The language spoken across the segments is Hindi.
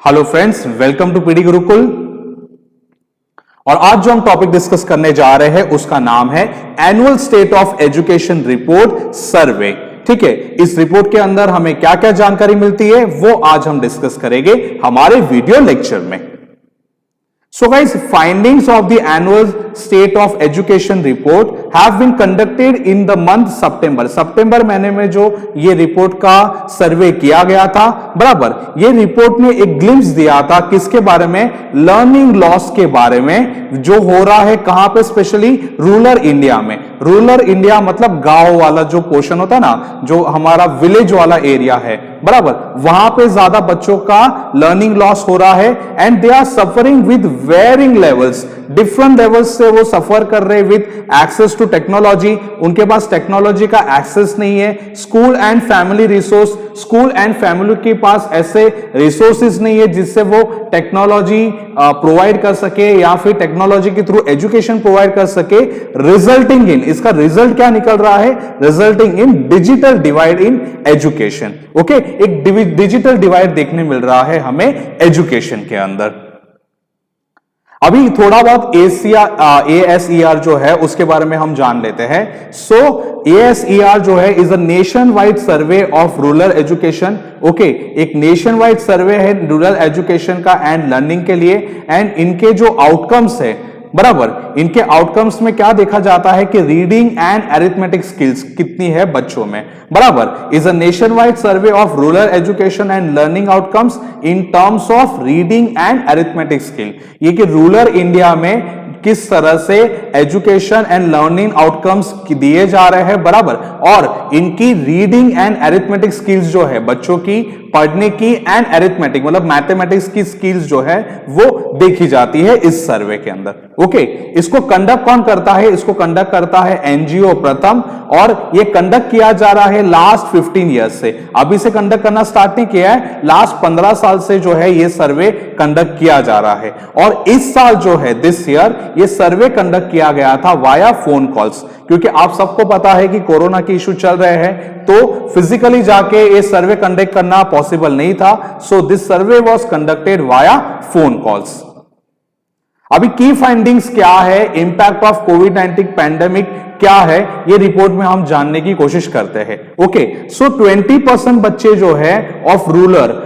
Hello friends, welcome to PD Gurukul. और आज जो हम टॉपिक डिस्कस करने जा रहे हैं उसका नाम है annual state of education report survey. ठीक है, इस रिपोर्ट के अंदर हमें क्या क्या जानकारी मिलती है वो आज हम डिस्कस करेंगे हमारे वीडियो लेक्चर में। So guys, findings of the annual state of education report have been conducted in the month September। सितंबर महीने में जो ये रिपोर्ट का सर्वे किया गया था, बराबर। ये रिपोर्ट ने एक ग्लिम्स दिया था किसके बारे में? लर्निंग लॉस के बारे में, जो हो रहा है कहां पे? स्पेशली रूरल इंडिया में। रूरल इंडिया मतलब गांव वाला जो पोर्शन होता है ना, जो हमारा विलेज वाला एरिया है, बराबर, वहां पे ज्यादा बच्चों का लर्निंग लॉस हो रहा है and they are suffering with varying levels. Different levels से वो सफर कर रहे विद एक्सेस टू टेक्नोलॉजी। उनके पास टेक्नोलॉजी का एक्सेस नहीं है। School and family resource, school and family के पास ऐसे रिसोर्सेज नहीं है जिससे वो टेक्नोलॉजी प्रोवाइड कर सके या फिर टेक्नोलॉजी के थ्रू एजुकेशन प्रोवाइड कर सके। रिजल्टिंग इन, इसका रिजल्ट क्या निकल रहा है? Resulting in digital divide in education. Okay, एक डिजिटल डिवाइड देखने मिल रहा है हमें एजुकेशन के अंदर। अभी थोड़ा बहुत ASER जो है उसके बारे में हम जान लेते हैं। सो ASER जो है is a nation wide survey of rural education. Okay, एक नेशन वाइड सर्वे है रूरल एजुकेशन का एंड लर्निंग के लिए। एंड इनके जो आउटकम्स है, बराबर, इनके आउटकम्स में क्या देखा जाता है कि रीडिंग एंड अरिथमेटिक स्किल्स कितनी है बच्चों में, बराबर। Is a nation wide survey of rural education and learning outcomes in terms of reading and arithmetic skill. ये कि रूरल इंडिया में किस तरह से एजुकेशन एंड लर्निंग आउटकम्स दिए जा रहे हैं, बराबर, और इनकी रीडिंग एंड अरिथमेटिक स्किल्स जो है बच्चों की पढ़ने की एंड अरिथमेटिक मतलब मैथमेटिक्स की स्किल्स जो है वो देखी जाती है इस सर्वे के अंदर। ओके, इसको कंडक्ट कौन करता है? इसको कंडक्ट करता है एनजीओ प्रथम, और ये कंडक्ट किया जा रहा है लास्ट 15 ईयर्स से। अभी से कंडक्ट करना स्टार्ट नहीं किया है, लास्ट 15 साल से जो है ये सर्वे कंडक्ट किया जा रहा है। और इस साल जो है दिस ईयर ये सर्वे कंडक्ट किया गया था वाया फोन कॉल्स, क्योंकि आप सबको पता है कि कोरोना के इशू चल रहे हैं तो फिजिकली जाके ये सर्वे कंडक्ट करना पॉसिबल नहीं था। So this survey was conducted via phone calls. अभी की फाइंडिंग्स क्या है, इंपैक्ट ऑफ कोविड-19 पैंडेमिक क्या है, ये रिपोर्ट में हम जानने की कोशिश करते हैं। ओके, सो 20% बच्चे जो है of rural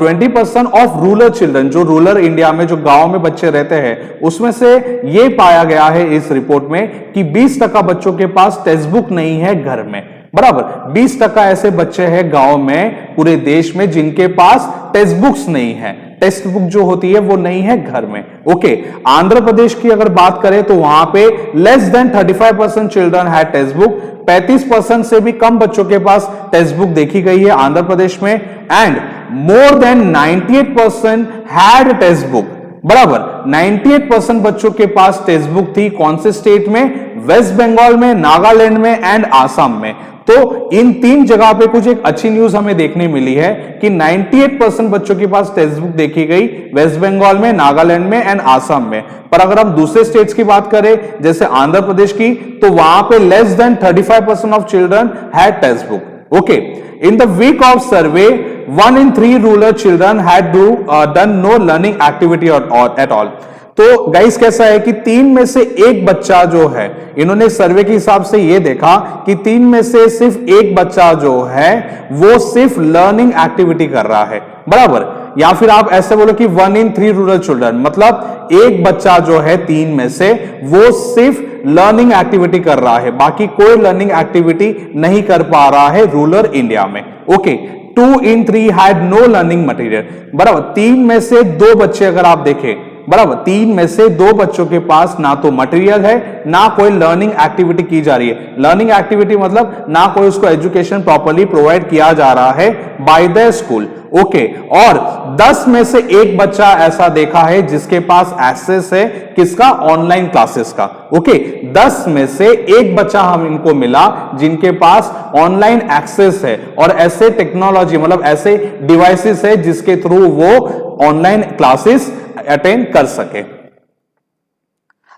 20% of rural children, जो रूरल इंडिया में जो गांव में बच्चे रहते हैं, उसमें से ये पाया गया है इस रिपोर्ट में कि 20% बच्चों के पास टेक्स्ट बुक नहीं है घर में, बराबर। 20% ऐसे बच्चे हैं गांव में पूरे देश में जिनके पास टेक्स्ट बुक्स नहीं है। टेक्स्ट बुक जो होती है वो नहीं है घर में। ओके, आंध्र प्रदेश की अगर बात करें तो वहां पे लेस देन 35% चिल्ड्रन है टेक्स्ट बुक। 35% से भी कम बच्चों के पास टेक्स्ट बुक देखी गई है आंध्र प्रदेश में। And more than 98% had text book, बराबर। 98% बच्चों के पास टेक्स्ट बुक थी। कौन से स्टेट में? वेस्ट बंगाल में, नागालैंड में एंड आसाम में। तो इन 3 जगह पे कुछ एक अच्छी न्यूज हमें देखने मिली है कि 98% बच्चों के पास टेक्स्ट बुक देखी गई वेस्ट बंगाल में, नागालैंड में एंड आसाम में। पर अगर हम दूसरे स्टेट्स की बात करें जैसे आंध्र प्रदेश की, तो वहां पे less than 35% of children had textbook. Okay, in the week of survey 1 in 3 rural children had done no learning activity at all. तो गाइस कैसा है कि 3 में से 1 बच्चा जो है, इन्होंने सर्वे के हिसाब से ये देखा कि 3 में से सिर्फ 1 बच्चा जो है वो सिर्फ लर्निंग एक्टिविटी कर रहा है, बराबर। या फिर आप ऐसे बोलो कि 1 in 3 रूरल चिल्ड्रन मतलब 1 बच्चा जो है 3 में से वो सिर्फ लर्निंग एक्टिविटी कर रहा है, बाकी कोई लर्निंग एक्टिविटी नहीं कर पा रहा है रूरल इंडिया में। Okay, 2 in 3 had know learning material, बराबर। 3 में से 2 बच्चे अगर आप देखें, बराबर, 3 में से 2 बच्चों के पास ना तो मटेरियल है ना कोई लर्निंग एक्टिविटी की जा रही है। लर्निंग एक्टिविटी मतलब ना कोई उसको एजुकेशन प्रॉपर्ली प्रोवाइड किया जा रहा है बाय द स्कूल। ओके, और 10 में से 1 बच्चा ऐसा देखा है जिसके पास एक्सेस है किसका? ऑनलाइन क्लासेस का। ओके, 10 में से 1 बच्चा हम इनको मिला जिनके पास ऑनलाइन एक्सेस है और ऐसे टेक्नोलॉजी मतलब ऐसे डिवाइसेस है जिसके थ्रू वो ऑनलाइन क्लासेस अटेंड कर सके।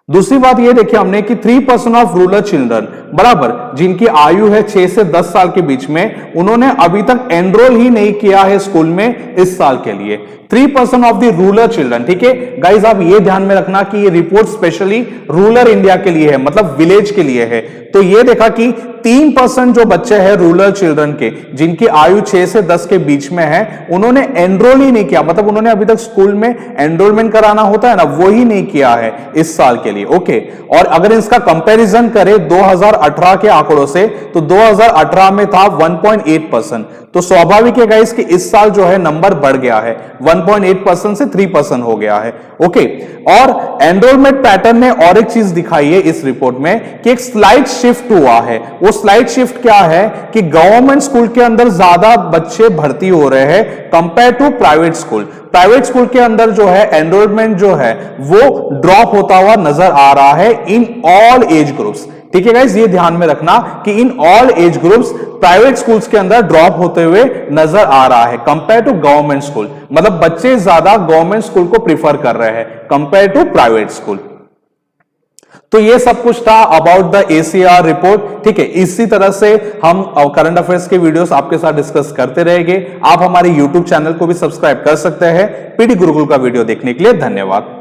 दूसरी बात ये देखिए हमने कि 3% ऑफ रूरल चिल्ड्रन बराबर जिनकी आयु है 6 से 10 साल के बीच में, उन्होंने अभी तक एनरोल ही नहीं किया है स्कूल में इस साल के लिए। 3% ऑफ द रूरल चिल्ड्रन, ठीक है गाइस, आप ये ध्यान में रखना कि ये रिपोर्ट स्पेशली रूरल इंडिया के लिए है, मतलब विलेज के लिए है। तो ये देखा कि 3% जो बच्चे हैं रूरल चिल्ड्रन के जिनकी आयु 6 से 10 के बीच में है, उन्होंने एनरोल ही नहीं किया, मतलब उन्होंने अभी तक स्कूल में एनरोलमेंट कराना होता है ना, वो ही नहीं किया है इस साल के लिए। ओके, और अगर इसका कंपैरिजन करें 2018 के आंकड़ों से, तो 2018 में था 1.8%। तो स्वाभाविक है गाइस कि इस साल जो है नंबर बढ़ गया है, 1.8% से 3% हो गया है। ओके, और एनरोलमेंट पैटर्न ने और एक चीज दिखाई है इस रिपोर्ट में कि एक स्लाइड शिफ्ट हुआ है। वो स्लाइड शिफ्ट क्या है कि गवर्नमेंट स्कूल के अंदर ज्यादा बच्चे भर्ती हो रहे हैं compare to private school. Private school के अंदर जो है एनरोलमेंट जो है वो ड्रॉप होता हुआ नजर आ रहा है इन ऑल एज ग्रुप्स। ठीक है गाइस, ये ध्यान में रखना कि in all age groups private schools के अंदर ड्रॉप होते हुए नजर आ रहा है कंपेयर टू गवर्नमेंट स्कूल। मतलब बच्चे ज्यादा गवर्नमेंट स्कूल को प्रीफर कर रहे हैं कंपेयर टू प्राइवेट स्कूल। तो ये सब कुछ था अबाउट द ACR रिपोर्ट। ठीक है, इसी तरह से हम करंट अफेयर्स के वीडियोस आपके साथ डिस्कस करते रहेंगे। आप हमारे YouTube चैनल को भी सब्सक्राइब कर सकते हैं। पीडी गुरुकुल का वीडियो देखने के लिए धन्यवाद।